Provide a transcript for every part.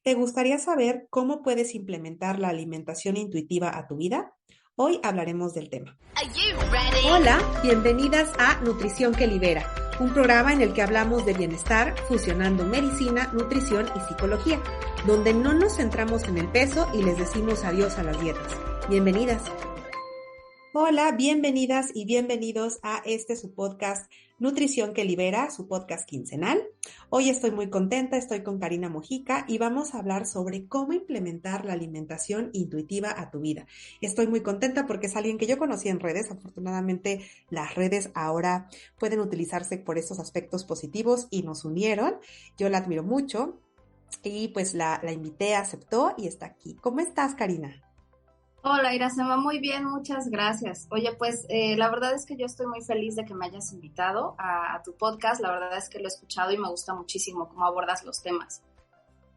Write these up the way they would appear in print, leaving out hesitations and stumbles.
¿Te gustaría saber cómo puedes implementar la alimentación intuitiva a tu vida? Hoy hablaremos del tema. Hola, bienvenidas a Nutrición que Libera, un programa en el que hablamos de bienestar fusionando medicina, nutrición y psicología, donde no nos centramos en el peso y les decimos adiós a las dietas. Bienvenidas. Hola, bienvenidas y bienvenidos a su podcast Nutrición que Libera, su podcast quincenal. Hoy estoy muy contenta, estoy con Karina Mojica y vamos a hablar sobre cómo implementar la alimentación intuitiva a tu vida. Estoy muy contenta porque es alguien que yo conocí en redes. Afortunadamente, las redes ahora pueden utilizarse por estos aspectos positivos y nos unieron. Yo la admiro mucho y pues la invité, aceptó y está aquí. ¿Cómo estás, Karina? Hola, Iracema, muy bien, muchas gracias. Oye, pues la verdad es que yo estoy muy feliz de que me hayas invitado a tu podcast. La verdad es que lo he escuchado y me gusta muchísimo cómo abordas los temas.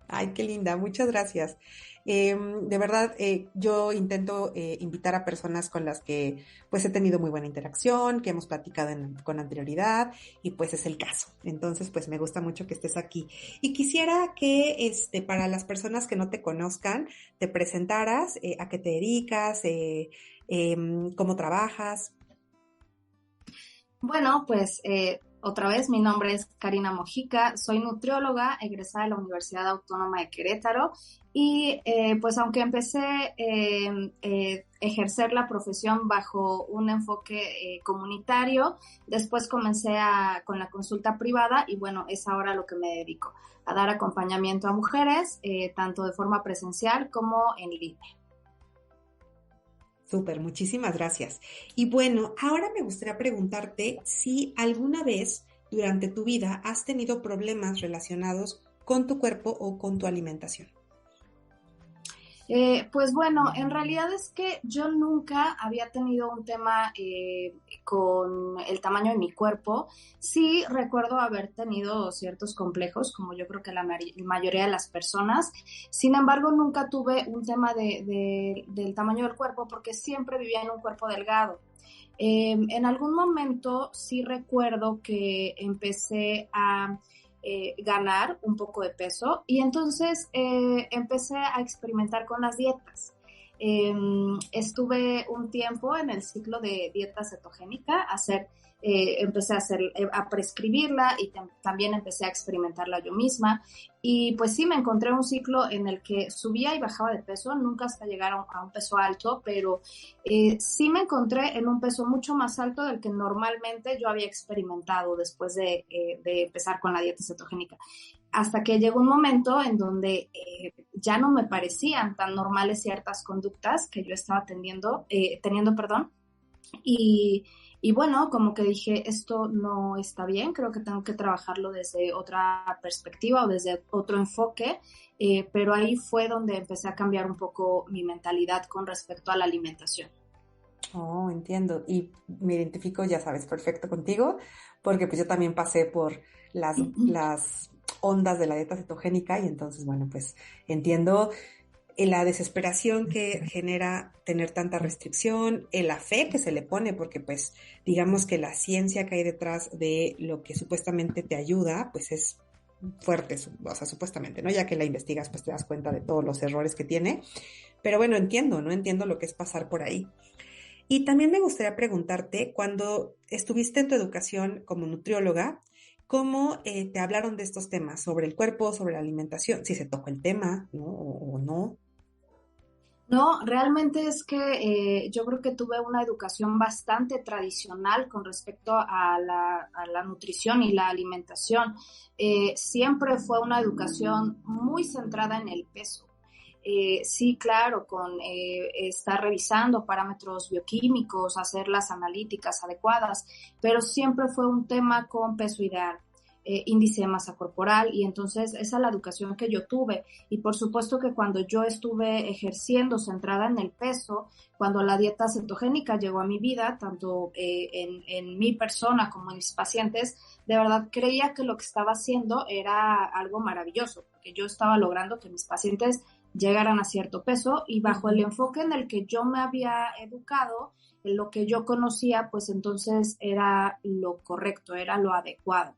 Ay, qué linda, muchas gracias. De verdad, yo intento invitar a personas con las que pues he tenido muy buena interacción, que hemos platicado con anterioridad y pues es el caso. Entonces, pues me gusta mucho que estés aquí. Y quisiera que para las personas que no te conozcan, te presentaras, a qué te dedicas, cómo trabajas. Bueno, pues otra vez mi nombre es Karina Mojica, soy nutrióloga egresada de la Universidad Autónoma de Querétaro y pues aunque empecé ejercer la profesión bajo un enfoque comunitario, después comencé con la consulta privada y bueno, es ahora lo que me dedico, a dar acompañamiento a mujeres, tanto de forma presencial como en línea. Súper, muchísimas gracias. Y bueno, ahora me gustaría preguntarte si alguna vez durante tu vida has tenido problemas relacionados con tu cuerpo o con tu alimentación. Pues bueno, en realidad es que yo nunca había tenido un tema con el tamaño de mi cuerpo. Sí recuerdo haber tenido ciertos complejos, como yo creo que la mayoría de las personas. Sin embargo, nunca tuve un tema del tamaño del cuerpo porque siempre vivía en un cuerpo delgado. En algún momento sí recuerdo que empecé a ganar un poco de peso y entonces empecé a experimentar con las dietas. Estuve un tiempo en el ciclo de dieta cetogénica, empecé a prescribirla y también empecé a experimentarla yo misma y pues sí me encontré un ciclo en el que subía y bajaba de peso, nunca hasta llegar a un peso alto, pero sí me encontré en un peso mucho más alto del que normalmente yo había experimentado después de empezar con la dieta cetogénica. Hasta que llegó un momento en donde ya no me parecían tan normales ciertas conductas que yo estaba teniendo, perdón, y, y bueno, como que dije, esto no está bien, creo que tengo que trabajarlo desde otra perspectiva o desde otro enfoque, pero ahí fue donde empecé a cambiar un poco mi mentalidad con respecto a la alimentación. Oh, entiendo. Y me identifico, ya sabes, perfecto contigo, porque pues yo también pasé por las ondas de la dieta cetogénica y entonces, bueno, pues entiendo la desesperación que genera tener tanta restricción, la fe que se le pone, porque pues digamos que la ciencia que hay detrás de lo que supuestamente te ayuda, pues es fuerte, o sea, supuestamente, ¿no? Ya que la investigas, pues te das cuenta de todos los errores que tiene. Pero bueno, entiendo, ¿no? Entiendo lo que es pasar por ahí. Y también me gustaría preguntarte, cuando estuviste en tu educación como nutrióloga, ¿cómo te hablaron de estos temas? Sobre el cuerpo, sobre la alimentación, si se tocó el tema, ¿no? O no. No, realmente es que yo creo que tuve una educación bastante tradicional con respecto a la nutrición y la alimentación. Siempre fue una educación muy centrada en el peso. Sí, claro, con estar revisando parámetros bioquímicos, hacer las analíticas adecuadas, pero siempre fue un tema con peso ideal, índice de masa corporal, y entonces esa es la educación que yo tuve. Y por supuesto que cuando yo estuve ejerciendo centrada en el peso, cuando la dieta cetogénica llegó a mi vida, tanto en mi persona como en mis pacientes, de verdad creía que lo que estaba haciendo era algo maravilloso, porque yo estaba logrando que mis pacientes llegaran a cierto peso y bajo el enfoque en el que yo me había educado, en lo que yo conocía, pues entonces era lo correcto, era lo adecuado.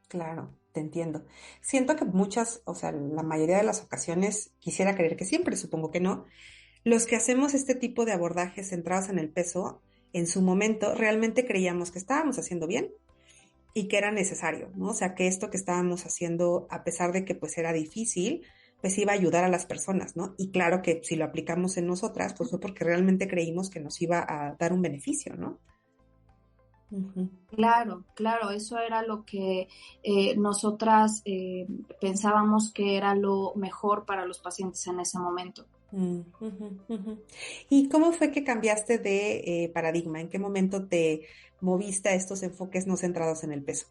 Claro. te entiendo. Siento que muchas, o sea, la mayoría de las ocasiones, quisiera creer que siempre, supongo que no, los que hacemos este tipo de abordajes centrados en el peso, en su momento realmente creíamos que estábamos haciendo bien y que era necesario, ¿no? O sea, que esto que estábamos haciendo, a pesar de que pues era difícil, pues iba a ayudar a las personas, ¿no? Y claro que si lo aplicamos en nosotras, pues fue porque realmente creímos que nos iba a dar un beneficio, ¿no? Uh-huh. Claro, claro, eso era lo que nosotras pensábamos que era lo mejor para los pacientes en ese momento. Uh-huh, uh-huh. ¿Y cómo fue que cambiaste de paradigma? ¿En qué momento te moviste a estos enfoques no centrados en el peso?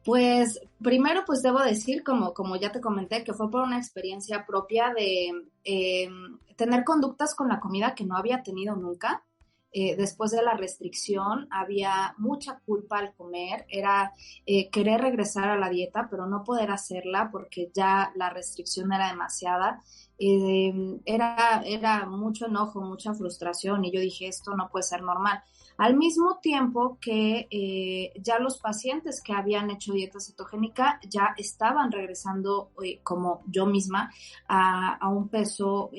Pues primero pues debo decir, como ya te comenté, que fue por una experiencia propia de tener conductas con la comida que no había tenido nunca. Después de la restricción había mucha culpa al comer, era querer regresar a la dieta, pero no poder hacerla porque ya la restricción era demasiada. Era mucho enojo, mucha frustración y yo dije, esto no puede ser normal. Al mismo tiempo que ya los pacientes que habían hecho dieta cetogénica ya estaban regresando, como yo misma, a un peso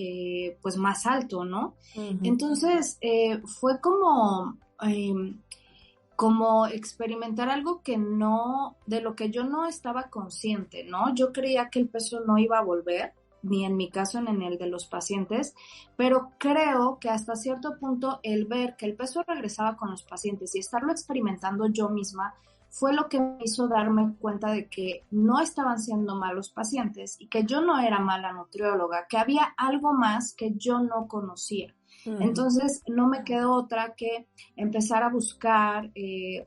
pues más alto, ¿no? Uh-huh. Entonces fue como experimentar algo que no, de lo que yo no estaba consciente, ¿no? Yo creía que el peso no iba a volver, ni en mi caso ni en el de los pacientes, pero creo que hasta cierto punto el ver que el peso regresaba con los pacientes y estarlo experimentando yo misma fue lo que me hizo darme cuenta de que no estaban siendo malos pacientes y que yo no era mala nutrióloga, que había algo más que yo no conocía. Entonces no me quedó otra que empezar a buscar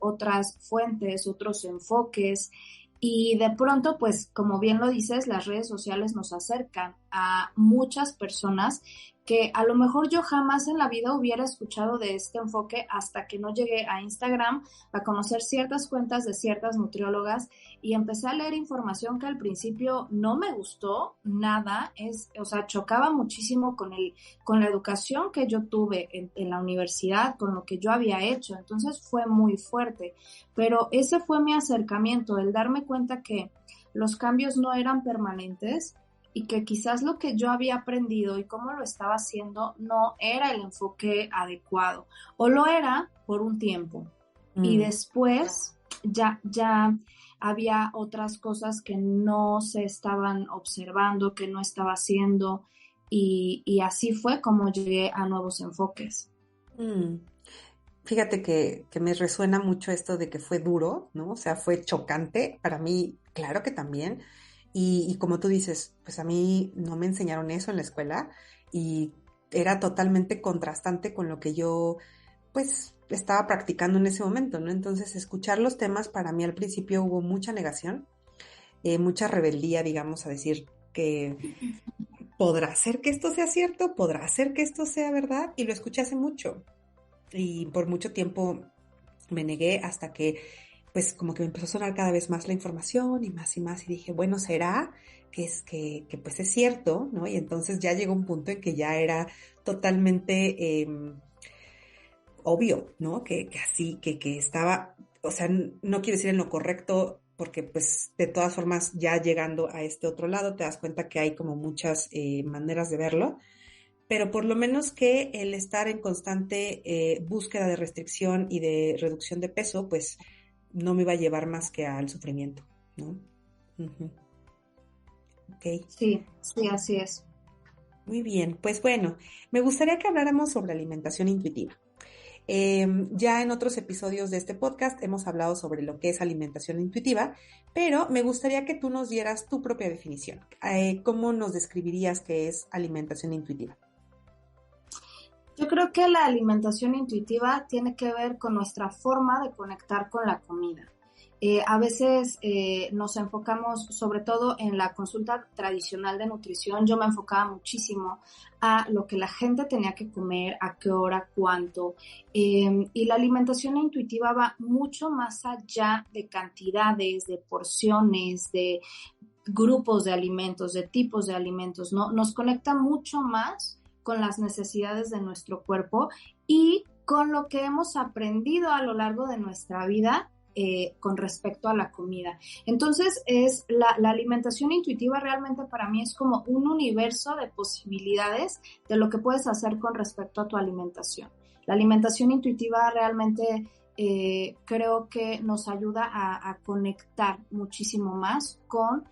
otras fuentes, otros enfoques y de pronto, pues como bien lo dices, las redes sociales nos acercan a muchas personas que a lo mejor yo jamás en la vida hubiera escuchado de este enfoque hasta que no llegué a Instagram a conocer ciertas cuentas de ciertas nutriólogas y empecé a leer información que al principio no me gustó nada, o sea, chocaba muchísimo con la educación que yo tuve en la universidad, con lo que yo había hecho, entonces fue muy fuerte, pero ese fue mi acercamiento, el darme cuenta que los cambios no eran permanentes y que quizás lo que yo había aprendido y cómo lo estaba haciendo no era el enfoque adecuado, o lo era por un tiempo. Y después ya había otras cosas que no se estaban observando, que no estaba haciendo, y así fue como llegué a nuevos enfoques. Fíjate que me resuena mucho esto de que fue duro, ¿no? O sea, fue chocante. Para mí, claro que también. Y como tú dices, pues a mí no me enseñaron eso en la escuela y era totalmente contrastante con lo que yo, pues, estaba practicando en ese momento, ¿no? Entonces, escuchar los temas para mí al principio hubo mucha negación, mucha rebeldía, digamos, a decir que podrá ser que esto sea cierto, podrá ser que esto sea verdad, y lo escuché hace mucho. Y por mucho tiempo me negué hasta que pues como que me empezó a sonar cada vez más la información y más, y dije, bueno, ¿será que es que pues es cierto, ¿no? Y entonces ya llegó un punto en que ya era totalmente obvio, ¿no? Que así, que estaba, o sea, no quiero decir en lo correcto, porque pues de todas formas ya llegando a este otro lado te das cuenta que hay como muchas maneras de verlo, pero por lo menos que el estar en constante búsqueda de restricción y de reducción de peso, pues no me iba a llevar más que al sufrimiento, ¿no? Uh-huh. Okay. Sí, así es. Muy bien, pues bueno, me gustaría que habláramos sobre alimentación intuitiva. Ya en otros episodios de este podcast hemos hablado sobre lo que es alimentación intuitiva, pero me gustaría que tú nos dieras tu propia definición. ¿Cómo nos describirías qué es alimentación intuitiva? Yo creo que la alimentación intuitiva tiene que ver con nuestra forma de conectar con la comida. A veces nos enfocamos, sobre todo en la consulta tradicional de nutrición, yo me enfocaba muchísimo a lo que la gente tenía que comer, a qué hora, cuánto. Y la alimentación intuitiva va mucho más allá de cantidades, de porciones, de grupos de alimentos, de tipos de alimentos, ¿no? Nos conecta mucho más con las necesidades de nuestro cuerpo y con lo que hemos aprendido a lo largo de nuestra vida con respecto a la comida. Entonces, la alimentación intuitiva realmente para mí es como un universo de posibilidades de lo que puedes hacer con respecto a tu alimentación. La alimentación intuitiva realmente creo que nos ayuda a conectar muchísimo más con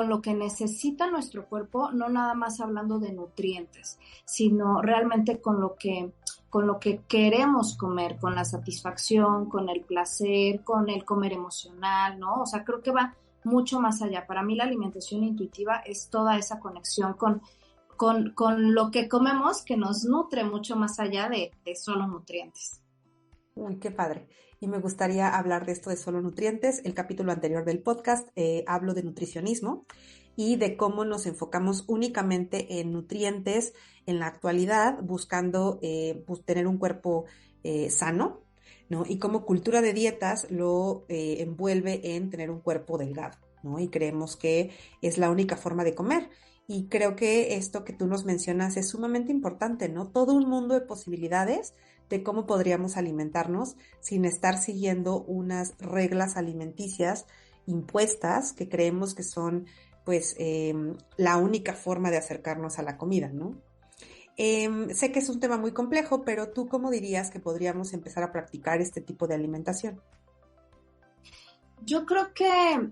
lo que necesita nuestro cuerpo, no nada más hablando de nutrientes, sino realmente con lo que queremos comer, con la satisfacción, con el placer, con el comer emocional, ¿no? O sea, creo que va mucho más allá. Para mí la alimentación intuitiva es toda esa conexión con lo que comemos, que nos nutre mucho más allá de solo nutrientes. Uy, qué padre. Y me gustaría hablar de esto de solo nutrientes. El capítulo anterior del podcast hablo de nutricionismo y de cómo nos enfocamos únicamente en nutrientes en la actualidad, buscando tener un cuerpo sano, ¿no? Y cómo cultura de dietas lo envuelve en tener un cuerpo delgado, ¿no? Y creemos que es la única forma de comer. Y creo que esto que tú nos mencionas es sumamente importante, ¿no? Todo un mundo de posibilidades de cómo podríamos alimentarnos sin estar siguiendo unas reglas alimenticias impuestas que creemos que son, pues, la única forma de acercarnos a la comida, ¿no? Sé que es un tema muy complejo, pero ¿tú cómo dirías que podríamos empezar a practicar este tipo de alimentación? Yo creo que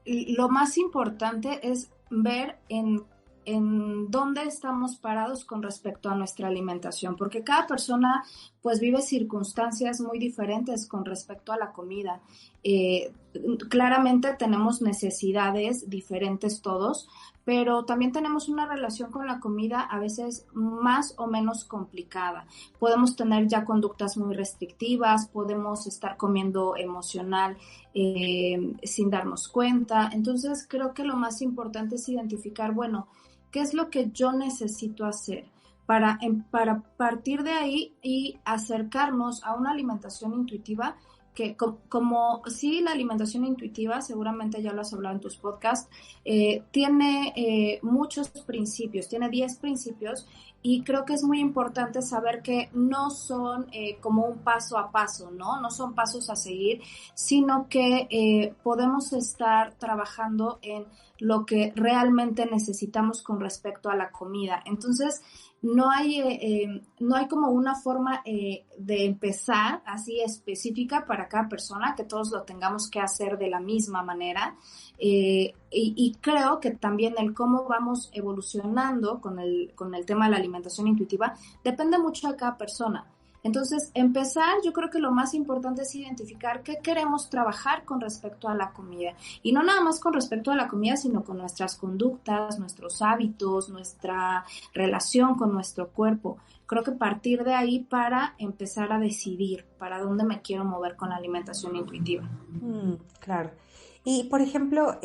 lo más importante es ver en dónde estamos parados con respecto a nuestra alimentación, porque cada persona pues vive circunstancias muy diferentes con respecto a la comida. Claramente tenemos necesidades diferentes todos, pero también tenemos una relación con la comida a veces más o menos complicada. Podemos tener ya conductas muy restrictivas, podemos estar comiendo emocional sin darnos cuenta. Entonces creo que lo más importante es identificar, bueno, ¿qué es lo que yo necesito hacer para partir de ahí y acercarnos a una alimentación intuitiva? Que como sí, la alimentación intuitiva, seguramente ya lo has hablado en tus podcasts, tiene muchos principios, tiene 10 principios, y creo que es muy importante saber que no son como un paso a paso, ¿no? No son pasos a seguir, sino que podemos estar trabajando en lo que realmente necesitamos con respecto a la comida. Entonces, no hay como una forma de empezar así específica para cada persona, que todos lo tengamos que hacer de la misma manera. Y creo que también el cómo vamos evolucionando con el tema de la alimentación intuitiva depende mucho de cada persona. Entonces, empezar, yo creo que lo más importante es identificar qué queremos trabajar con respecto a la comida. Y no nada más con respecto a la comida, sino con nuestras conductas, nuestros hábitos, nuestra relación con nuestro cuerpo. Creo que partir de ahí para empezar a decidir para dónde me quiero mover con la alimentación intuitiva. Claro. Y, por ejemplo,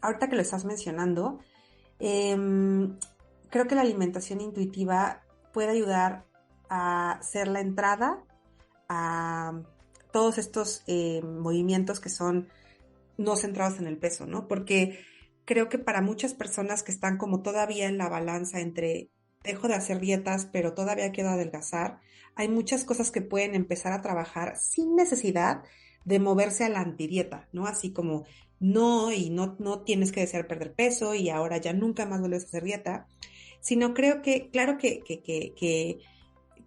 ahorita que lo estás mencionando, creo que la alimentación intuitiva puede ayudar a ser la entrada a todos estos movimientos que son no centrados en el peso, ¿no? Porque creo que para muchas personas que están como todavía en la balanza entre dejo de hacer dietas, pero todavía quiero adelgazar, hay muchas cosas que pueden empezar a trabajar sin necesidad de moverse a la antidieta, ¿no? Así como no tienes que desear perder peso y ahora ya nunca más vuelves a hacer dieta, sino creo que, claro que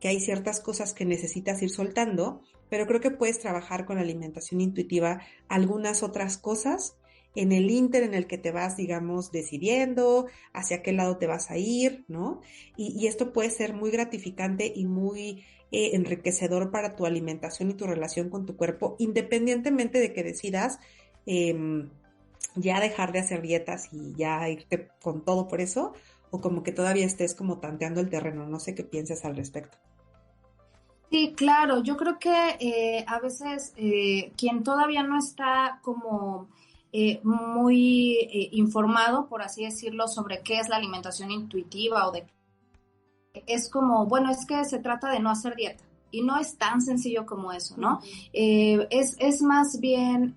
hay ciertas cosas que necesitas ir soltando, pero creo que puedes trabajar con la alimentación intuitiva algunas otras cosas en el ínter en el que te vas, digamos, decidiendo hacia qué lado te vas a ir, ¿no? Y esto puede ser muy gratificante y muy enriquecedor para tu alimentación y tu relación con tu cuerpo, independientemente de que decidas ya dejar de hacer dietas y ya irte con todo por eso, o como que todavía estés como tanteando el terreno. No sé qué piensas al respecto. Sí, claro, yo creo que a veces quien todavía no está como muy informado, por así decirlo, sobre qué es la alimentación intuitiva es como, bueno, es que se trata de no hacer dieta. Y no es tan sencillo como eso, ¿no? Es más bien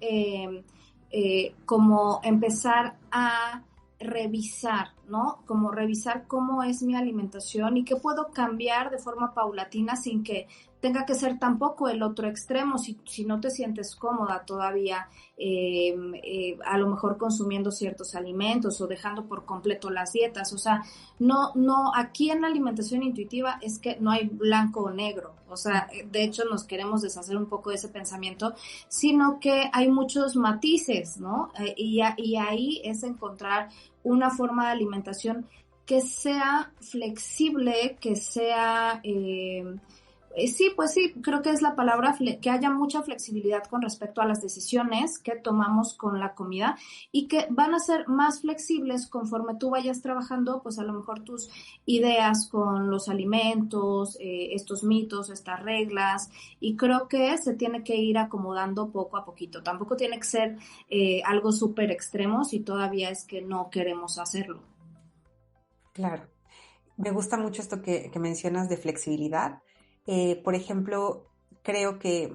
como empezar a revisar, ¿no? Como revisar cómo es mi alimentación y qué puedo cambiar de forma paulatina sin que tenga que ser tampoco el otro extremo, si no te sientes cómoda todavía, a lo mejor consumiendo ciertos alimentos o dejando por completo las dietas. O sea, no, aquí en la alimentación intuitiva es que no hay blanco o negro. O sea, de hecho nos queremos deshacer un poco de ese pensamiento, sino que hay muchos matices, ¿no? Y ahí es encontrar una forma de alimentación que sea flexible, que sea... sí, pues sí, creo que es la palabra, que haya mucha flexibilidad con respecto a las decisiones que tomamos con la comida y que van a ser más flexibles conforme tú vayas trabajando, pues a lo mejor tus ideas con los alimentos, estos mitos, estas reglas, y creo que se tiene que ir acomodando poco a poquito. Tampoco tiene que ser algo súper extremo si todavía es que no queremos hacerlo. Claro. Me gusta mucho esto que mencionas de flexibilidad. Por ejemplo, creo que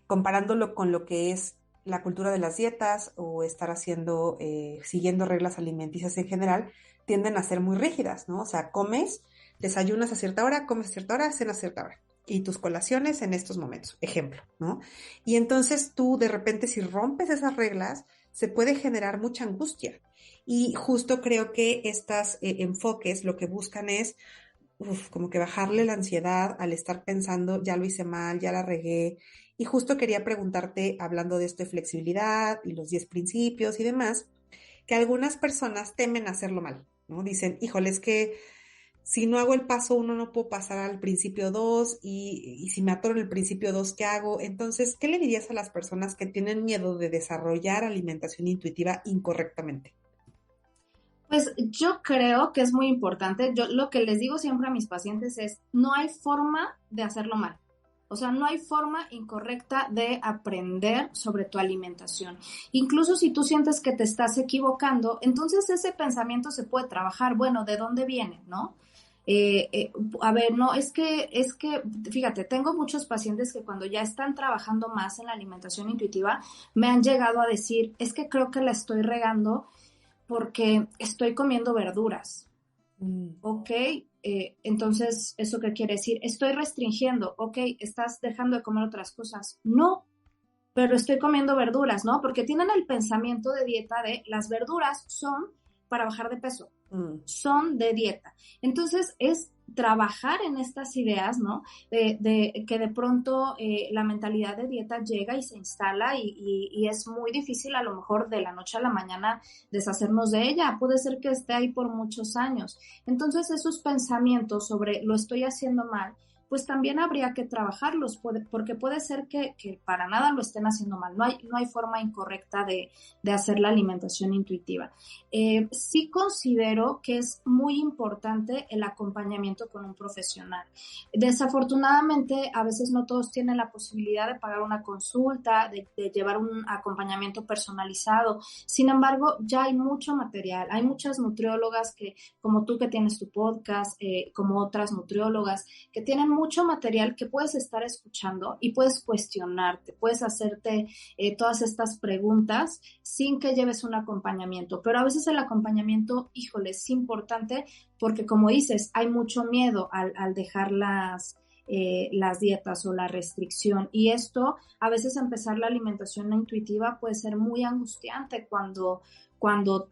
comparándolo con lo que es la cultura de las dietas o estar siguiendo reglas alimenticias en general, tienden a ser muy rígidas, ¿no? O sea, desayunas a cierta hora, comes a cierta hora, cenas a cierta hora. Y tus colaciones en estos momentos, ejemplo, ¿no? Y entonces tú, de repente, si rompes esas reglas, se puede generar mucha angustia. Y justo creo que estos enfoques lo que buscan es como que bajarle la ansiedad al estar pensando, ya lo hice mal, ya la regué. Y justo quería preguntarte, hablando de esto de flexibilidad y los 10 principios y demás, que algunas personas temen hacerlo mal, ¿no? Dicen, híjole, es que si no hago el paso 1 no puedo pasar al principio 2 y si me atoro en el principio 2, ¿qué hago? Entonces, ¿qué le dirías a las personas que tienen miedo de desarrollar alimentación intuitiva incorrectamente? Pues yo creo que es muy importante. Yo lo que les digo siempre a mis pacientes es, no hay forma de hacerlo mal. O sea, no hay forma incorrecta de aprender sobre tu alimentación. Incluso si tú sientes que te estás equivocando, entonces ese pensamiento se puede trabajar. Bueno, ¿de dónde viene, no? A ver, no, fíjate, tengo muchos pacientes que cuando ya están trabajando más en la alimentación intuitiva, me han llegado a decir, es que creo que la estoy regando porque estoy comiendo verduras. Ok, entonces, ¿eso qué quiere decir? Estoy restringiendo. Ok, ¿estás dejando de comer otras cosas? No, pero estoy comiendo verduras, ¿no? Porque tienen el pensamiento de dieta de las verduras son para bajar de peso, son de dieta. Entonces, es trabajar en estas ideas, ¿no? De que de pronto la mentalidad de dieta llega y se instala y es muy difícil a lo mejor de la noche a la mañana deshacernos de ella. Puede ser que esté ahí por muchos años. Entonces, esos pensamientos sobre lo estoy haciendo mal, pues también habría que trabajarlos, porque puede ser que para nada lo estén haciendo mal. No hay forma incorrecta de hacer la alimentación intuitiva. Sí considero que es muy importante el acompañamiento con un profesional. Desafortunadamente, a veces no todos tienen la posibilidad de pagar una consulta, de llevar un acompañamiento personalizado. Sin embargo, ya hay mucho material. Hay muchas nutriólogas como tú que tienes tu podcast, como otras nutriólogas, que tienen mucho material que puedes estar escuchando y puedes cuestionarte, puedes hacerte todas estas preguntas sin que lleves un acompañamiento. Pero a veces el acompañamiento, híjole, es importante porque, como dices, hay mucho miedo al dejar las dietas o la restricción, y esto, a veces empezar la alimentación intuitiva puede ser muy angustiante cuando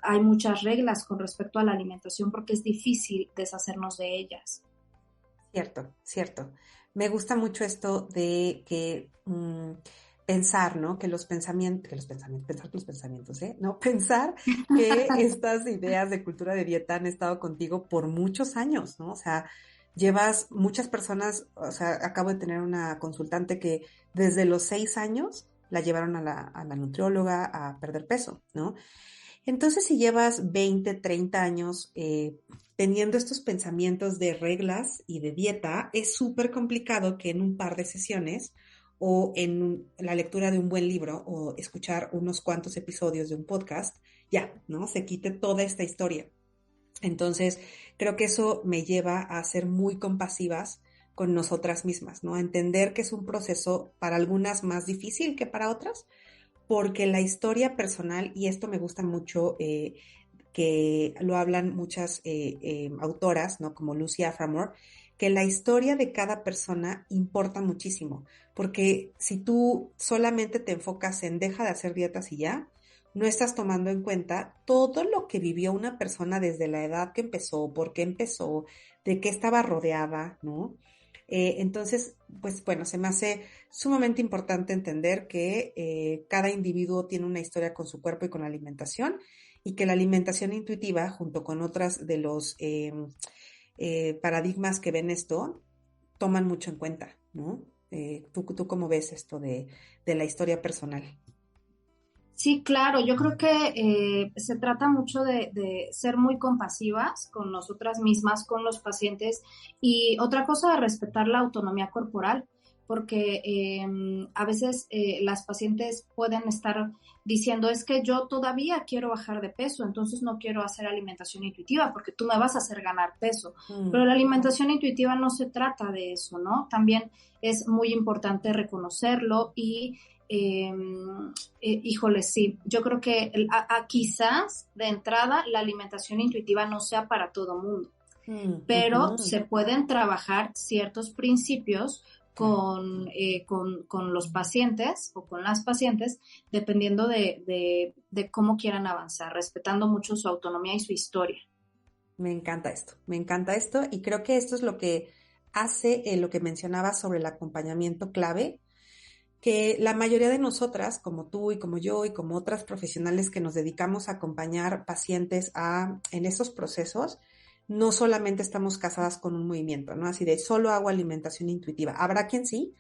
hay muchas reglas con respecto a la alimentación, porque es difícil deshacernos de ellas. Cierto, cierto. Me gusta mucho esto de que pensar, ¿no? Pensar que los pensamientos, ¿eh? No, pensar que estas ideas de cultura de dieta han estado contigo por muchos años, ¿no? O sea, llevas muchas personas, o sea, acabo de tener una consultante que desde los 6 años la llevaron a la nutrióloga a perder peso, ¿no? Entonces, si llevas 20, 30 años teniendo estos pensamientos de reglas y de dieta, es súper complicado que en un par de sesiones o en la lectura de un buen libro o escuchar unos cuantos episodios de un podcast, ya, ¿no? Se quite toda esta historia. Entonces, creo que eso me lleva a ser muy compasivas con nosotras mismas, ¿no? A entender que es un proceso para algunas más difícil que para otras, porque la historia personal, y esto me gusta mucho, que lo hablan muchas autoras, ¿no? Como Lucy Aphramore, que la historia de cada persona importa muchísimo, porque si tú solamente te enfocas en deja de hacer dietas y ya, no estás tomando en cuenta todo lo que vivió una persona desde la edad que empezó, por qué empezó, de qué estaba rodeada, ¿no? Entonces, pues bueno, se me hace sumamente importante entender que cada individuo tiene una historia con su cuerpo y con la alimentación y que la alimentación intuitiva, junto con otras de los paradigmas que ven esto, toman mucho en cuenta, ¿no? ¿Tú cómo ves esto de la historia personal? Sí, claro, yo creo que se trata mucho de ser muy compasivas con nosotras mismas, con los pacientes y otra cosa de respetar la autonomía corporal, porque a veces las pacientes pueden estar diciendo es que yo todavía quiero bajar de peso, entonces no quiero hacer alimentación intuitiva porque tú me vas a hacer ganar peso, pero la alimentación intuitiva no se trata de eso, ¿no? También es muy importante reconocerlo y híjole, sí, yo creo que quizás de entrada la alimentación intuitiva no sea para todo mundo, pero se pueden trabajar ciertos principios con los pacientes o con las pacientes, dependiendo de cómo quieran avanzar, respetando mucho su autonomía y su historia. Me encanta esto y creo que esto es lo que hace lo que mencionabas sobre el acompañamiento clave, que la mayoría de nosotras, como tú y como yo y como otras profesionales que nos dedicamos a acompañar pacientes en estos procesos, no solamente estamos casadas con un movimiento, ¿no? Así de solo hago alimentación intuitiva. Habrá quien sí,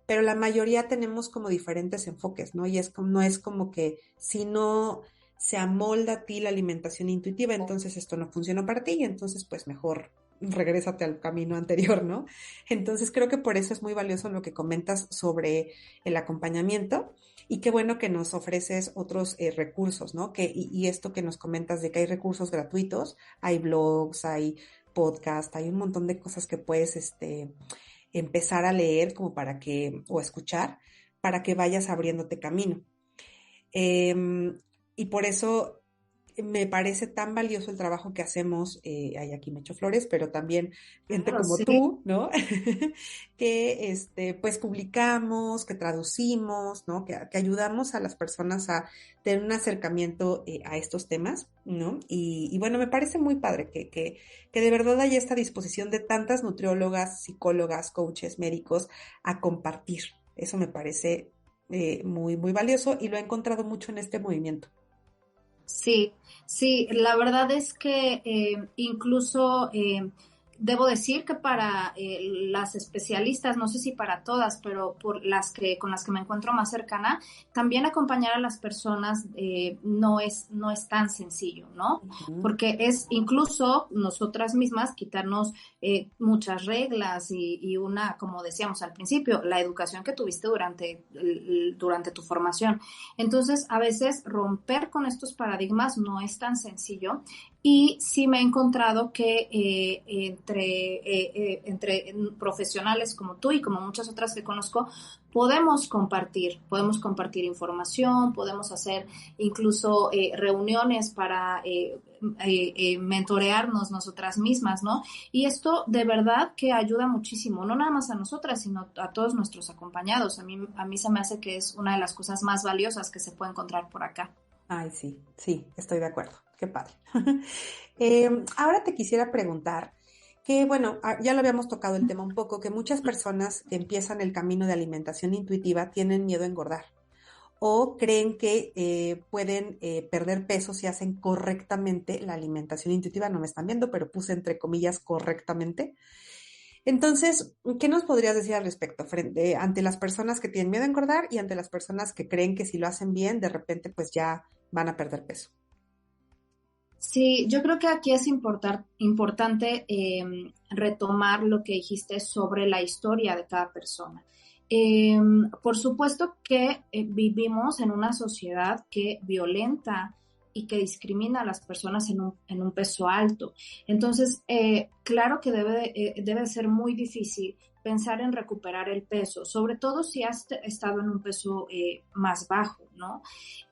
pero la mayoría tenemos como diferentes enfoques, ¿no? Y no es como que si no se amolda a ti la alimentación intuitiva, entonces esto no funcionó para ti y entonces pues mejor regrésate al camino anterior, ¿no? Entonces creo que por eso es muy valioso lo que comentas sobre el acompañamiento y qué bueno que nos ofreces otros recursos, ¿no? Y esto que nos comentas de que hay recursos gratuitos, hay blogs, hay podcast, hay un montón de cosas que puedes empezar a leer como o escuchar, para que vayas abriéndote camino. Y por eso me parece tan valioso el trabajo que hacemos, aquí me echo flores, pero también gente como Sí. tú, ¿no? que pues publicamos, que traducimos, ¿no? Que ayudamos a las personas a tener un acercamiento a estos temas, ¿no? Y bueno, me parece muy padre que de verdad haya esta disposición de tantas nutriólogas, psicólogas, coaches, médicos a compartir. Eso me parece muy, muy valioso y lo he encontrado mucho en este movimiento. Sí, sí, la verdad es que incluso debo decir que para las especialistas, no sé si para todas, pero con las que me encuentro más cercana, también acompañar a las personas no es tan sencillo, ¿no? Porque es incluso nosotras mismas quitarnos muchas reglas y una, como decíamos al principio, la educación que tuviste durante tu formación. Entonces, a veces romper con estos paradigmas no es tan sencillo y sí me he encontrado que entre profesionales como tú y como muchas otras que conozco, podemos compartir información, podemos hacer incluso reuniones para mentorearnos nosotras mismas, ¿no? Y esto de verdad que ayuda muchísimo, no nada más a nosotras, sino a todos nuestros acompañados. A mí se me hace que es una de las cosas más valiosas que se puede encontrar por acá. Ay, sí, estoy de acuerdo. Qué padre. Ahora te quisiera preguntar que, bueno, ya lo habíamos tocado el tema un poco, que muchas personas que empiezan el camino de alimentación intuitiva tienen miedo a engordar o creen que pueden perder peso si hacen correctamente la alimentación intuitiva. No me están viendo, pero puse entre comillas correctamente. Entonces, ¿qué nos podrías decir al respecto ante las personas que tienen miedo a engordar y ante las personas que creen que si lo hacen bien, de repente pues ya van a perder peso? Sí, yo creo que aquí es importante retomar lo que dijiste sobre la historia de cada persona. Por supuesto que vivimos en una sociedad que violenta y que discrimina a las personas en un peso alto. Entonces, claro que debe ser muy difícil pensar en recuperar el peso, sobre todo si has estado en un peso más bajo, ¿no?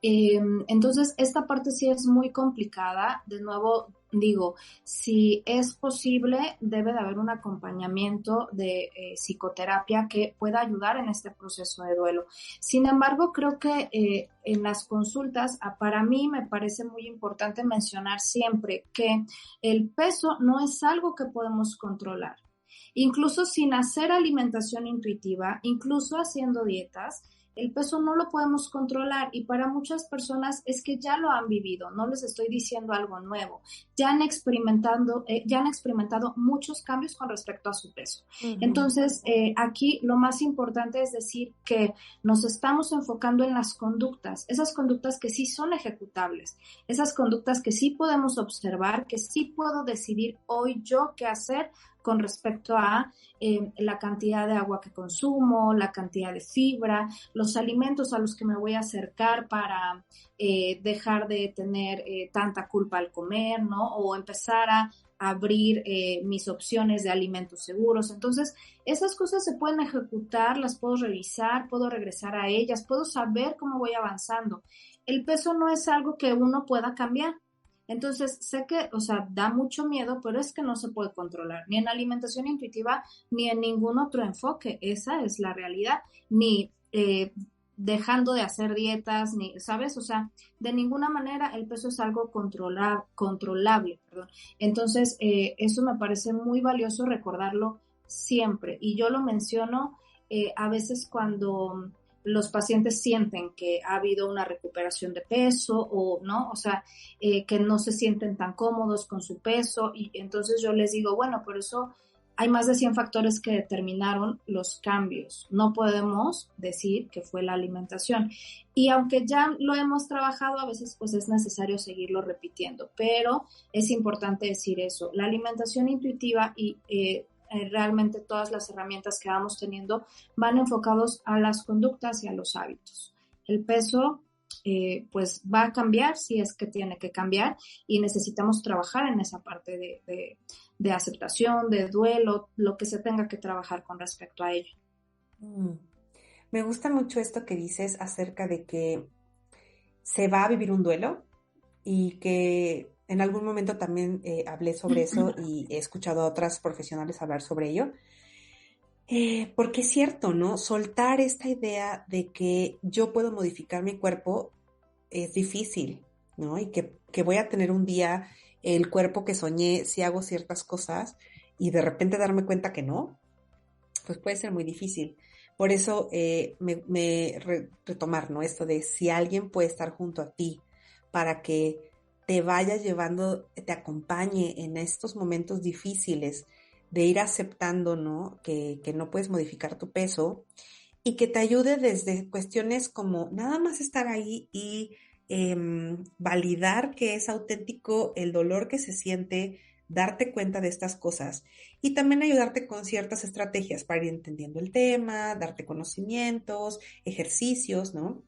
Entonces, esta parte sí es muy complicada. De nuevo, digo, si es posible, debe de haber un acompañamiento de psicoterapia que pueda ayudar en este proceso de duelo. Sin embargo, creo que en las consultas, para mí me parece muy importante mencionar siempre que el peso no es algo que podemos controlar. Incluso sin hacer alimentación intuitiva, incluso haciendo dietas, el peso no lo podemos controlar y para muchas personas es que ya lo han vivido, no les estoy diciendo algo nuevo, ya han experimentado muchos cambios con respecto a su peso. Uh-huh. Entonces, aquí lo más importante es decir que nos estamos enfocando en las conductas, esas conductas que sí son ejecutables, esas conductas que sí podemos observar, que sí puedo decidir hoy yo qué hacer con respecto a la cantidad de agua que consumo, la cantidad de fibra, los alimentos a los que me voy a acercar para dejar de tener tanta culpa al comer, ¿no? O empezar a abrir mis opciones de alimentos seguros. Entonces, esas cosas se pueden ejecutar, las puedo revisar, puedo regresar a ellas, puedo saber cómo voy avanzando. El peso no es algo que uno pueda cambiar. Entonces, sé que, da mucho miedo, pero es que no se puede controlar, ni en alimentación intuitiva, ni en ningún otro enfoque. Esa es la realidad, ni dejando de hacer dietas, ni, ¿sabes? De ninguna manera el peso es algo controlable, perdón. Entonces, eso me parece muy valioso recordarlo siempre. Y yo lo menciono a veces cuando los pacientes sienten que ha habido una recuperación de peso o no, que no se sienten tan cómodos con su peso y entonces yo les digo, bueno, por eso hay más de 100 factores que determinaron los cambios. No podemos decir que fue la alimentación. Y aunque ya lo hemos trabajado, a veces pues es necesario seguirlo repitiendo, pero es importante decir eso. La alimentación intuitiva y realmente todas las herramientas que vamos teniendo van enfocados a las conductas y a los hábitos. El peso pues va a cambiar si es que tiene que cambiar y necesitamos trabajar en esa parte de aceptación, de duelo, lo que se tenga que trabajar con respecto a ello. Me gusta mucho esto que dices acerca de que se va a vivir un duelo y que en algún momento también hablé sobre eso y he escuchado a otras profesionales hablar sobre ello. Porque es cierto, ¿no? Soltar esta idea de que yo puedo modificar mi cuerpo es difícil, ¿no? Y que voy a tener un día el cuerpo que soñé si hago ciertas cosas y de repente darme cuenta que no, pues puede ser muy difícil. Por eso retomar, ¿no? Esto de si alguien puede estar junto a ti para que te vaya llevando, te acompañe en estos momentos difíciles de ir aceptando, ¿no? Que no puedes modificar tu peso y que te ayude desde cuestiones como nada más estar ahí y validar que es auténtico el dolor que se siente, darte cuenta de estas cosas y también ayudarte con ciertas estrategias para ir entendiendo el tema, darte conocimientos, ejercicios, ¿no?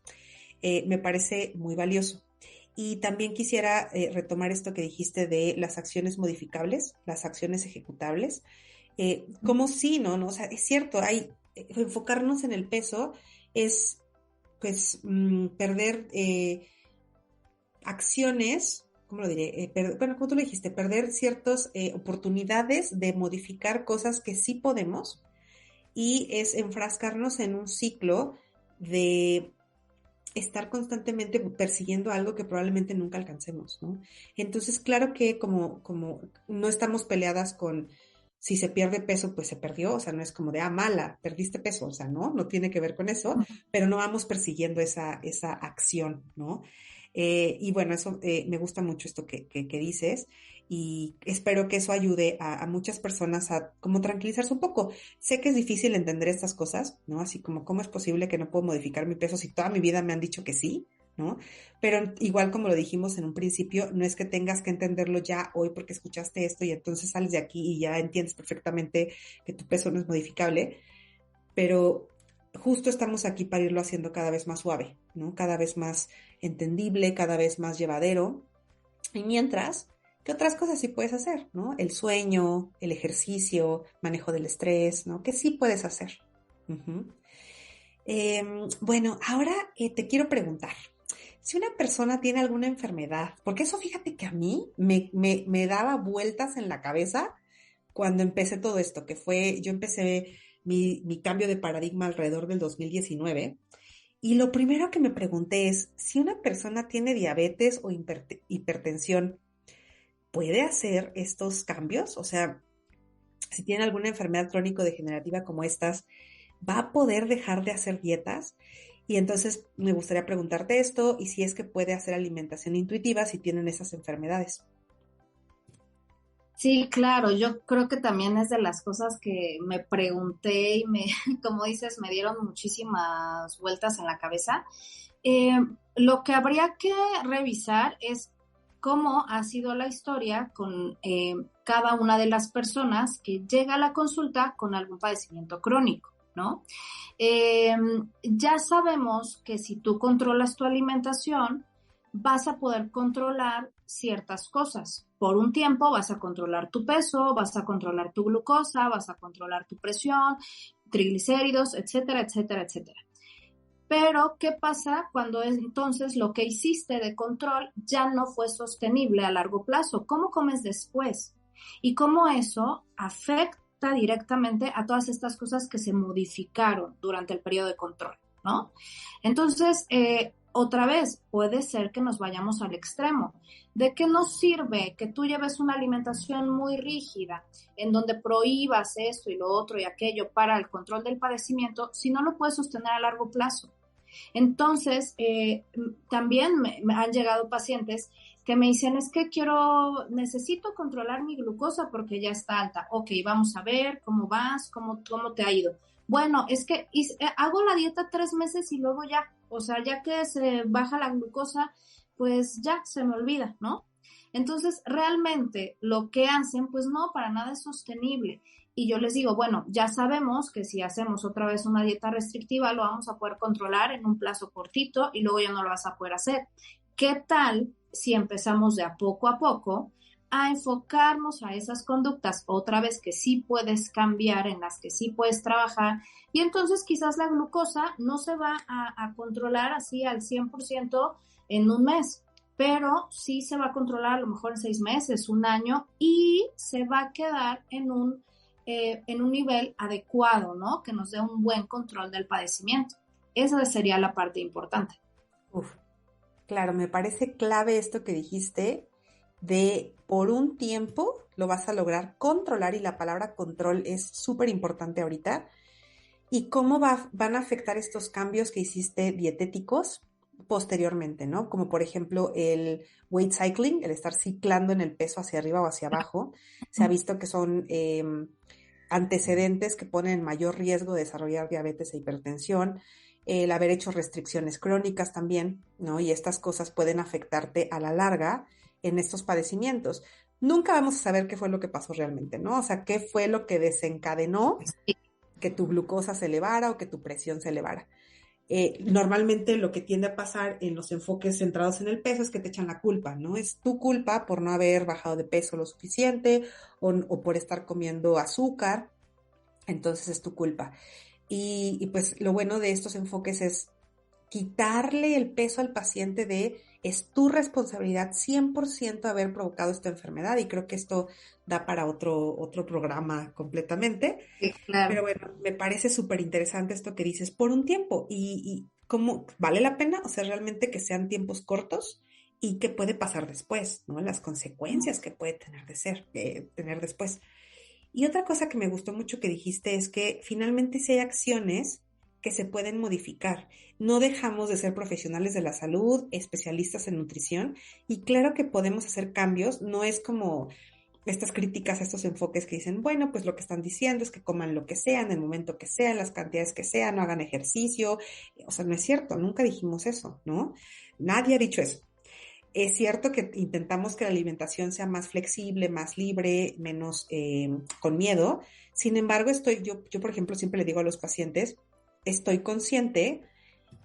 Me parece muy valioso. Y también quisiera retomar esto que dijiste de las acciones modificables, las acciones ejecutables. Como sí, ¿no? O sea, es cierto, enfocarnos en el peso es, pues, perder acciones, ¿cómo lo diré? Como tú lo dijiste, perder ciertas oportunidades de modificar cosas que sí podemos y es enfrascarnos en un ciclo de estar constantemente persiguiendo algo que probablemente nunca alcancemos, ¿no? Entonces, claro que como no estamos peleadas con si se pierde peso, pues se perdió, no es como de, mala, perdiste peso, no tiene que ver con eso, pero no vamos persiguiendo esa acción, ¿no? Y bueno, eso me gusta mucho esto que dices y espero que eso ayude a muchas personas a como tranquilizarse un poco. Sé que es difícil entender estas cosas, ¿no? Así como, ¿cómo es posible que no puedo modificar mi peso si toda mi vida me han dicho que sí? ¿No? Pero igual como lo dijimos en un principio, no es que tengas que entenderlo ya hoy porque escuchaste esto y entonces sales de aquí y ya entiendes perfectamente que tu peso no es modificable, pero justo estamos aquí para irlo haciendo cada vez más suave, ¿no? Cada vez más entendible, cada vez más llevadero. Y mientras, ¿Qué otras cosas sí puedes hacer, ¿no? El sueño, el ejercicio, manejo del estrés, ¿no? ¿Qué sí puedes hacer? Uh-huh. Bueno, ahora te quiero preguntar, si una persona tiene alguna enfermedad, porque eso fíjate que a mí me daba vueltas en la cabeza cuando empecé todo esto, yo empecé mi cambio de paradigma alrededor del 2019, y lo primero que me pregunté es, si una persona tiene diabetes o hipertensión, ¿puede hacer estos cambios? O sea, si tiene alguna enfermedad crónico-degenerativa como estas, ¿va a poder dejar de hacer dietas? Y entonces me gustaría preguntarte esto y si es que puede hacer alimentación intuitiva si tienen esas enfermedades. Sí, claro, yo creo que también es de las cosas que me pregunté y como dices, me dieron muchísimas vueltas en la cabeza. Eh, lo que habría que revisar es cómo ha sido la historia con cada una de las personas que llega a la consulta con algún padecimiento crónico, ¿no? Eh, ya sabemos que si tú controlas tu alimentación, vas a poder controlar ciertas cosas. Por un tiempo vas a controlar tu peso, vas a controlar tu glucosa, vas a controlar tu presión, triglicéridos, etcétera, etcétera, etcétera. Pero, ¿qué pasa cuando entonces lo que hiciste de control ya no fue sostenible a largo plazo? ¿Cómo comes después? Y cómo eso afecta directamente a todas estas cosas que se modificaron durante el periodo de control, ¿no? Entonces, otra vez, puede ser que nos vayamos al extremo. ¿De qué nos sirve que tú lleves una alimentación muy rígida, en donde prohíbas esto y lo otro y aquello para el control del padecimiento, si no lo puedes sostener a largo plazo? Entonces, también me han llegado pacientes que me dicen, es que necesito controlar mi glucosa porque ya está alta. Ok, vamos a ver cómo vas, cómo te ha ido. Bueno, es que hago la dieta 3 meses y luego ya, o sea, ya que se baja la glucosa, pues ya se me olvida, ¿no? Entonces, realmente lo que hacen, pues no, para nada es sostenible. Y yo les digo, bueno, ya sabemos que si hacemos otra vez una dieta restrictiva, lo vamos a poder controlar en un plazo cortito y luego ya no lo vas a poder hacer. ¿Qué tal si empezamos de a poco a enfocarnos a esas conductas otra vez que sí puedes cambiar, en las que sí puedes trabajar? Y entonces quizás la glucosa no se va a controlar así al 100% en un mes, pero sí se va a controlar a lo mejor en 6 meses, un año, y se va a quedar en un nivel adecuado, ¿no? Que nos dé un buen control del padecimiento. Esa sería la parte importante. Uf, claro, me parece clave esto que dijiste de por un tiempo lo vas a lograr controlar, y la palabra control es súper importante ahorita. ¿Y cómo van a afectar estos cambios que hiciste dietéticos posteriormente, ¿no? Como por ejemplo el weight cycling, el estar ciclando en el peso hacia arriba o hacia abajo. Se ha visto que son antecedentes que ponen en mayor riesgo de desarrollar diabetes e hipertensión, el haber hecho restricciones crónicas también, ¿no? Y estas cosas pueden afectarte a la larga en estos padecimientos. Nunca vamos a saber qué fue lo que pasó realmente, ¿no? O sea, qué fue lo que desencadenó que tu glucosa se elevara o que tu presión se elevara. Normalmente lo que tiende a pasar en los enfoques centrados en el peso es que te echan la culpa, ¿no? Es tu culpa por no haber bajado de peso lo suficiente o por estar comiendo azúcar, entonces es tu culpa. Y pues lo bueno de estos enfoques es quitarle el peso al paciente es tu responsabilidad 100% haber provocado esta enfermedad, y creo que esto da para otro programa completamente. Sí, claro. Pero bueno, me parece súper interesante esto que dices por un tiempo y cómo vale la pena, o sea, realmente que sean tiempos cortos y qué puede pasar después, ¿no? Las consecuencias que puede tener después. Y otra cosa que me gustó mucho que dijiste es que finalmente sí hay acciones que se pueden modificar. No dejamos de ser profesionales de la salud, especialistas en nutrición, y claro que podemos hacer cambios. No es como estas críticas a estos enfoques que dicen, bueno, pues lo que están diciendo es que coman lo que sea, en el momento que sea, en las cantidades que sea, no hagan ejercicio. O sea, no es cierto, nunca dijimos eso, ¿no? Nadie ha dicho eso. Es cierto que intentamos que la alimentación sea más flexible, más libre, menos con miedo. Sin embargo, yo, por ejemplo, siempre le digo a los pacientes, estoy consciente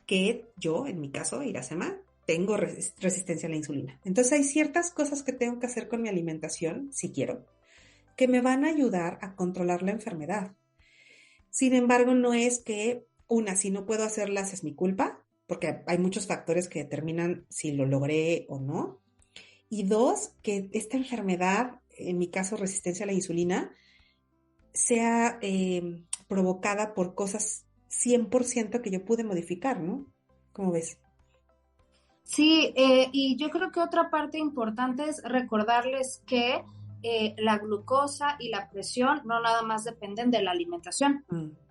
que yo, en mi caso, Iracema, tengo resistencia a la insulina. Entonces hay ciertas cosas que tengo que hacer con mi alimentación, si quiero, que me van a ayudar a controlar la enfermedad. Sin embargo, no es que, si no puedo hacerlas es mi culpa, porque hay muchos factores que determinan si lo logré o no. Y dos, que esta enfermedad, en mi caso resistencia a la insulina, sea provocada por cosas 100% que yo pude modificar, ¿no? ¿Cómo ves? Sí, y yo creo que otra parte importante es recordarles que la glucosa y la presión no nada más dependen de la alimentación,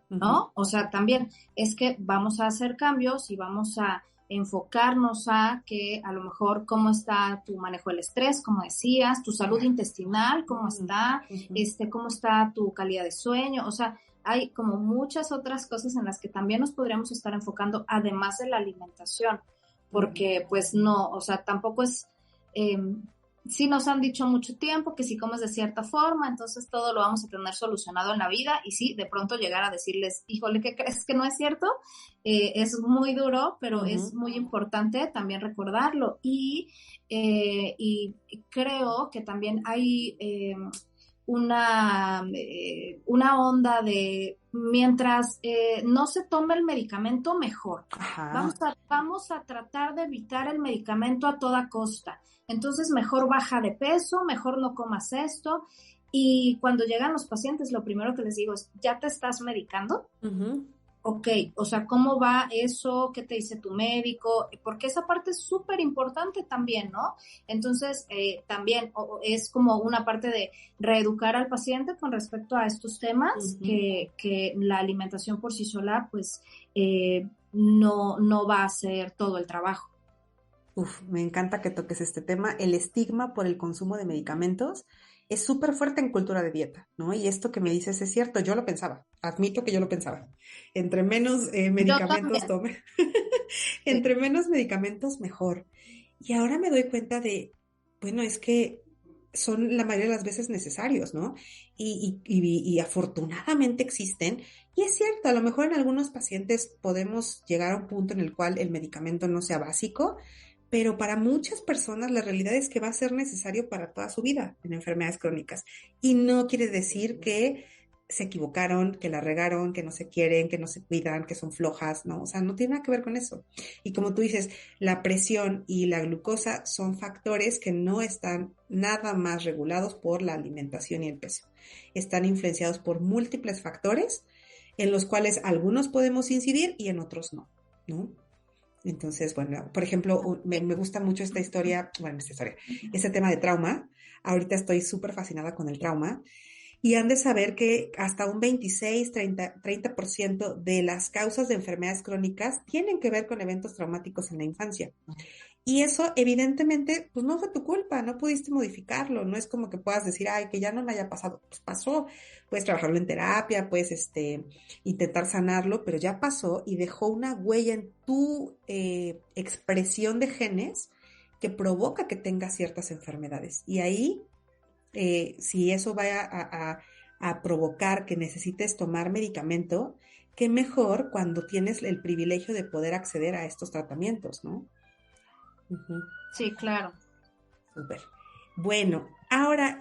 ¿no? O sea, también es que vamos a hacer cambios y vamos a enfocarnos a que a lo mejor cómo está tu manejo del estrés, como decías, tu salud intestinal, cómo está, cómo está tu calidad de sueño, o sea, hay como muchas otras cosas en las que también nos podríamos estar enfocando además de la alimentación, porque pues no, o sea, tampoco es, sí nos han dicho mucho tiempo que si comes de cierta forma, entonces todo lo vamos a tener solucionado en la vida, y sí, de pronto llegar a decirles, híjole, ¿qué crees que no es cierto? Es muy duro, pero es muy importante también recordarlo, y creo que también hay una onda de mientras no se tome el medicamento, mejor. Vamos a tratar de evitar el medicamento a toda costa. Entonces, mejor baja de peso, mejor no comas esto. Y cuando llegan los pacientes, lo primero que les digo es, ¿ya te estás medicando? Ok, o sea, ¿cómo va eso? ¿Qué te dice tu médico? Porque esa parte es súper importante también, ¿no? Entonces, también es como una parte de reeducar al paciente con respecto a estos temas, que la alimentación por sí sola, pues, no va a hacer todo el trabajo. Me encanta que toques este tema. El estigma por el consumo de medicamentos es súper fuerte en cultura de dieta, ¿no? Y esto que me dices es cierto, yo lo pensaba, admito que yo lo pensaba. Entre menos medicamentos tome, entre menos medicamentos, mejor. Y ahora me doy cuenta de, bueno, es que son la mayoría de las veces necesarios, ¿no? Y afortunadamente existen. Y es cierto, a lo mejor en algunos pacientes podemos llegar a un punto en el cual el medicamento no sea básico, pero para muchas personas la realidad es que va a ser necesario para toda su vida en enfermedades crónicas. Y no quiere decir que se equivocaron, que la regaron, que no se quieren, que no se cuidan, que son flojas, ¿no? O sea, no tiene nada que ver con eso. Y como tú dices, la presión y la glucosa son factores que no están nada más regulados por la alimentación y el peso. Están influenciados por múltiples factores en los cuales algunos podemos incidir y en otros no, ¿no? Entonces, bueno, por ejemplo, me gusta mucho este tema de trauma. Ahorita estoy súper fascinada con el trauma. Y han de saber que hasta un 26-30% de las causas de enfermedades crónicas tienen que ver con eventos traumáticos en la infancia. Y eso, evidentemente, pues no fue tu culpa, no pudiste modificarlo, no es como que puedas decir, ay, que ya no me haya pasado, pues pasó, puedes trabajarlo en terapia, puedes intentar sanarlo, pero ya pasó y dejó una huella en tu expresión de genes que provoca que tengas ciertas enfermedades. Y ahí, si eso va a provocar que necesites tomar medicamento, qué mejor cuando tienes el privilegio de poder acceder a estos tratamientos, ¿no? Sí, claro. Súper. Bueno, ahora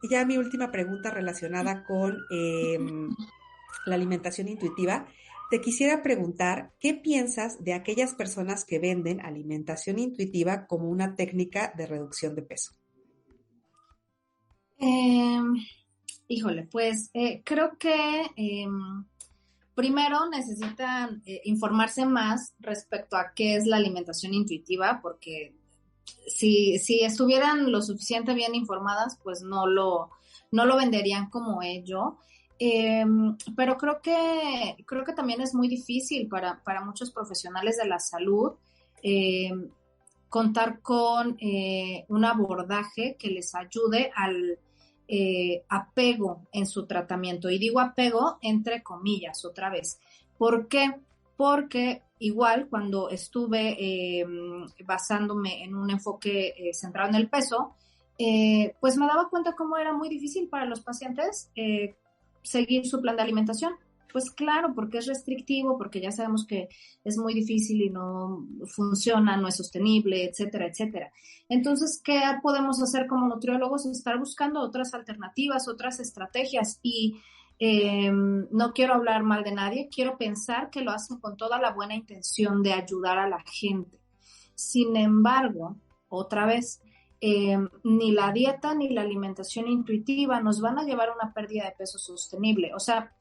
ya mi última pregunta relacionada con la alimentación intuitiva. Te quisiera preguntar, ¿qué piensas de aquellas personas que venden alimentación intuitiva como una técnica de reducción de peso? Híjole, pues creo que primero necesitan informarse más respecto a qué es la alimentación intuitiva, porque si estuvieran lo suficiente bien informadas, pues no lo venderían como ello. Pero creo que también es muy difícil para muchos profesionales de la salud contar con un abordaje que les ayude al apego en su tratamiento. Y digo apego entre comillas otra vez. ¿Por qué? Porque igual cuando estuve basándome en un enfoque centrado en el peso, pues me daba cuenta cómo era muy difícil para los pacientes seguir su plan de alimentación. Pues claro, porque es restrictivo, porque ya sabemos que es muy difícil y no funciona, no es sostenible, etcétera, etcétera. Entonces, ¿qué podemos hacer como nutriólogos? Estar buscando otras alternativas, otras estrategias y no quiero hablar mal de nadie, quiero pensar que lo hacen con toda la buena intención de ayudar a la gente. Sin embargo, otra vez, ni la dieta ni la alimentación intuitiva nos van a llevar a una pérdida de peso sostenible. O sea,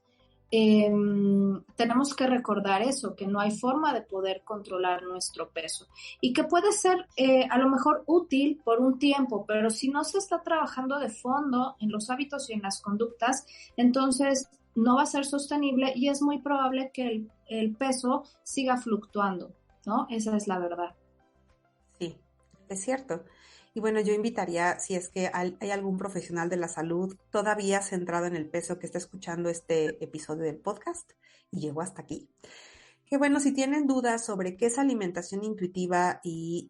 tenemos que recordar eso, que no hay forma de poder controlar nuestro peso y que puede ser a lo mejor útil por un tiempo, pero si no se está trabajando de fondo en los hábitos y en las conductas, entonces no va a ser sostenible y es muy probable que el peso siga fluctuando, ¿no? Esa es la verdad. Sí, es cierto. Y bueno, yo invitaría, si es que hay algún profesional de la salud todavía centrado en el peso que está escuchando este episodio del podcast y llegó hasta aquí, que bueno, si tienen dudas sobre qué es alimentación intuitiva y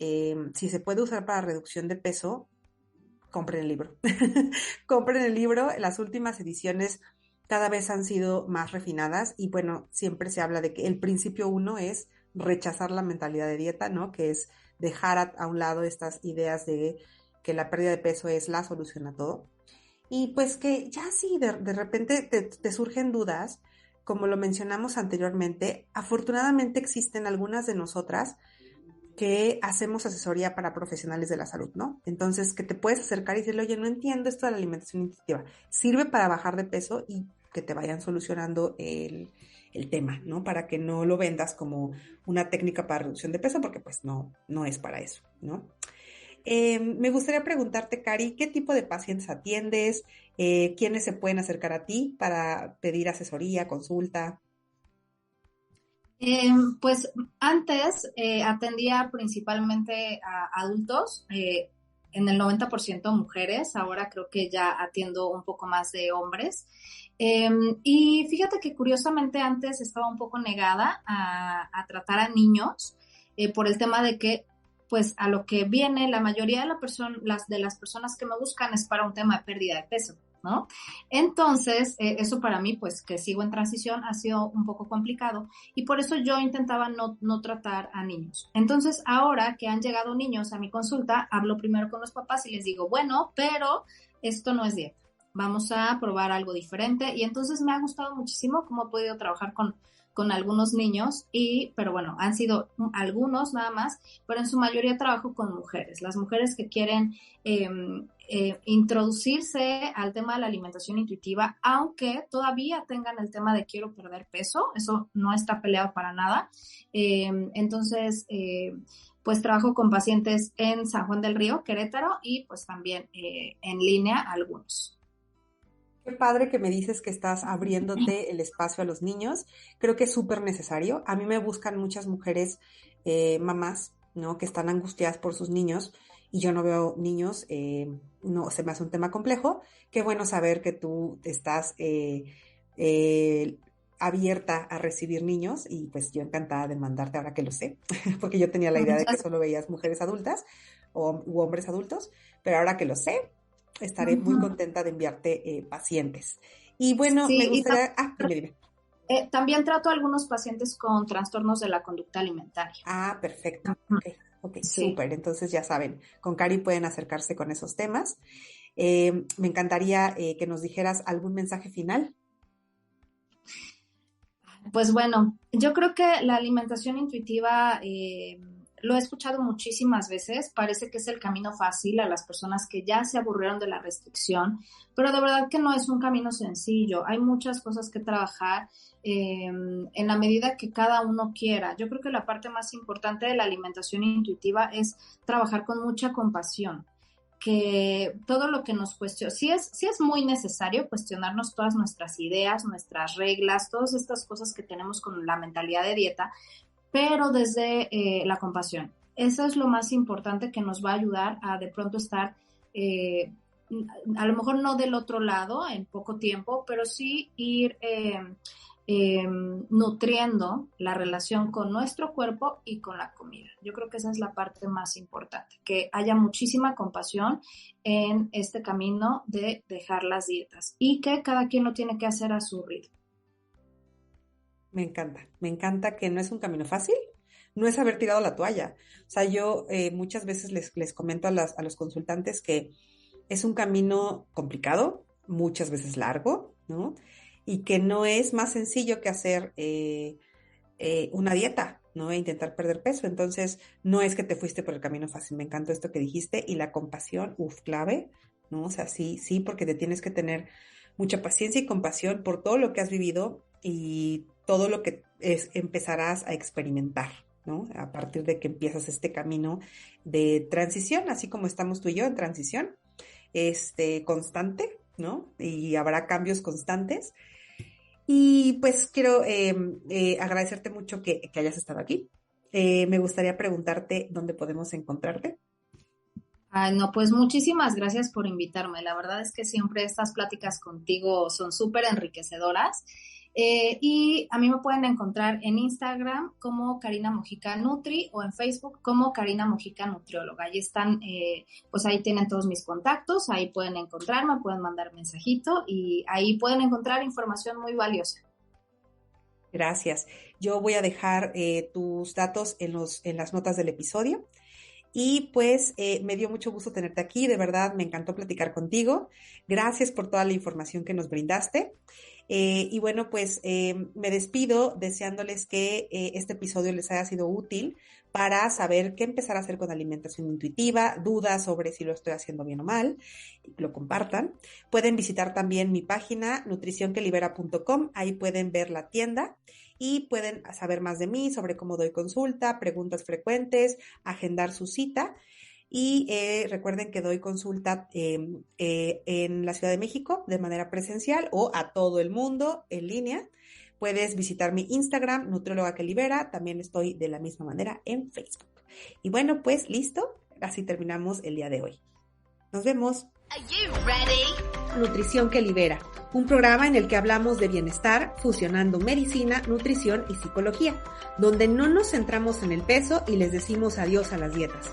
si se puede usar para reducción de peso, compren el libro. Compren el libro. Las últimas ediciones cada vez han sido más refinadas y bueno, siempre se habla de que el principio 1 es rechazar la mentalidad de dieta, ¿no? Que es dejar a un lado estas ideas de que la pérdida de peso es la solución a todo. Y pues que ya sí, de repente te surgen dudas, como lo mencionamos anteriormente, afortunadamente existen algunas de nosotras que hacemos asesoría para profesionales de la salud, ¿no? Entonces, que te puedes acercar y decirle, oye, no entiendo esto de la alimentación intuitiva. Sirve para bajar de peso y que te vayan solucionando el tema, ¿no? Para que no lo vendas como una técnica para reducción de peso, porque pues no es para eso, ¿no? Me gustaría preguntarte, Cari, ¿qué tipo de pacientes atiendes? ¿Quiénes se pueden acercar a ti para pedir asesoría, consulta? Pues antes atendía principalmente a adultos, en el 90% mujeres, ahora creo que ya atiendo un poco más de hombres. Y fíjate que curiosamente antes estaba un poco negada a tratar a niños por el tema de que pues a lo que viene la mayoría de las personas que me buscan es para un tema de pérdida de peso, ¿no? Entonces, eso para mí, pues que sigo en transición, ha sido un poco complicado y por eso yo intentaba no tratar a niños. Entonces, ahora que han llegado niños a mi consulta, hablo primero con los papás y les digo, bueno, pero esto no es dieta. Vamos a probar algo diferente y entonces me ha gustado muchísimo cómo he podido trabajar con algunos niños pero bueno, han sido algunos nada más, pero en su mayoría trabajo con mujeres, las mujeres que quieren introducirse al tema de la alimentación intuitiva, aunque todavía tengan el tema de quiero perder peso, eso no está peleado para nada. Entonces, pues trabajo con pacientes en San Juan del Río, Querétaro y pues también en línea algunos. Qué padre que me dices que estás abriéndote el espacio a los niños. Creo que es súper necesario. A mí me buscan muchas mujeres, mamás, ¿no? Que están angustiadas por sus niños y yo no veo niños, no, se me hace un tema complejo. Qué bueno saber que tú estás abierta a recibir niños y pues yo encantada de mandarte ahora que lo sé, porque yo tenía la idea de que solo veías mujeres adultas u hombres adultos, pero ahora que lo sé, estaré muy contenta de enviarte pacientes. Y bueno, sí, me gustaría... dime. También trato a algunos pacientes con trastornos de la conducta alimentaria. Perfecto. Ok, Sí. súper. Entonces ya saben, con Cari pueden acercarse con esos temas. Me encantaría que nos dijeras algún mensaje final. Pues bueno, yo creo que la alimentación intuitiva lo he escuchado muchísimas veces, parece que es el camino fácil a las personas que ya se aburrieron de la restricción, pero de verdad que no es un camino sencillo, hay muchas cosas que trabajar en la medida que cada uno quiera. Yo creo que la parte más importante de la alimentación intuitiva es trabajar con mucha compasión, que todo lo que nos cuestiona, sí es muy necesario cuestionarnos todas nuestras ideas, nuestras reglas, todas estas cosas que tenemos con la mentalidad de dieta, pero desde la compasión. Eso es lo más importante que nos va a ayudar a de pronto estar, a lo mejor no del otro lado en poco tiempo, pero sí ir nutriendo la relación con nuestro cuerpo y con la comida. Yo creo que esa es la parte más importante, que haya muchísima compasión en este camino de dejar las dietas y que cada quien lo tiene que hacer a su ritmo. Me encanta que no es un camino fácil, no es haber tirado la toalla. O sea, yo muchas veces les comento a los consultantes que es un camino complicado, muchas veces largo, ¿no? Y que no es más sencillo que hacer una dieta, ¿no? E intentar perder peso. Entonces, no es que te fuiste por el camino fácil. Me encantó esto que dijiste. Y la compasión, clave, ¿no? O sea, sí, sí, porque te tienes que tener mucha paciencia y compasión por todo lo que has vivido y todo lo que empezarás a experimentar, ¿no? A partir de que empiezas este camino de transición, así como estamos tú y yo en transición, constante, ¿no? Y habrá cambios constantes. Y pues quiero agradecerte mucho que hayas estado aquí. Me gustaría preguntarte dónde podemos encontrarte. No, pues muchísimas gracias por invitarme. La verdad es que siempre estas pláticas contigo son súper enriquecedoras. Y a mí me pueden encontrar en Instagram como Karina Mojica Nutri o en Facebook como Karina Mojica Nutrióloga. Ahí están, pues ahí tienen todos mis contactos, ahí pueden encontrarme, pueden mandar mensajito y ahí pueden encontrar información muy valiosa. Gracias. Yo voy a dejar tus datos en las notas del episodio. Y pues me dio mucho gusto tenerte aquí, de verdad me encantó platicar contigo. Gracias por toda la información que nos brindaste. Y bueno, pues me despido deseándoles que este episodio les haya sido útil para saber qué empezar a hacer con alimentación intuitiva, dudas sobre si lo estoy haciendo bien o mal, lo compartan. Pueden visitar también mi página nutricionquelibera.com, ahí pueden ver la tienda y pueden saber más de mí, sobre cómo doy consulta, preguntas frecuentes, agendar su cita. Y recuerden que doy consulta en la Ciudad de México de manera presencial o a todo el mundo en línea. Puedes visitar mi Instagram, Nutrióloga que Libera. También estoy de la misma manera en Facebook. Y bueno, pues listo. Así terminamos el día de hoy. Nos vemos. Are you ready? Nutrición que Libera, un programa en el que hablamos de bienestar fusionando medicina, nutrición y psicología, donde no nos centramos en el peso y les decimos adiós a las dietas.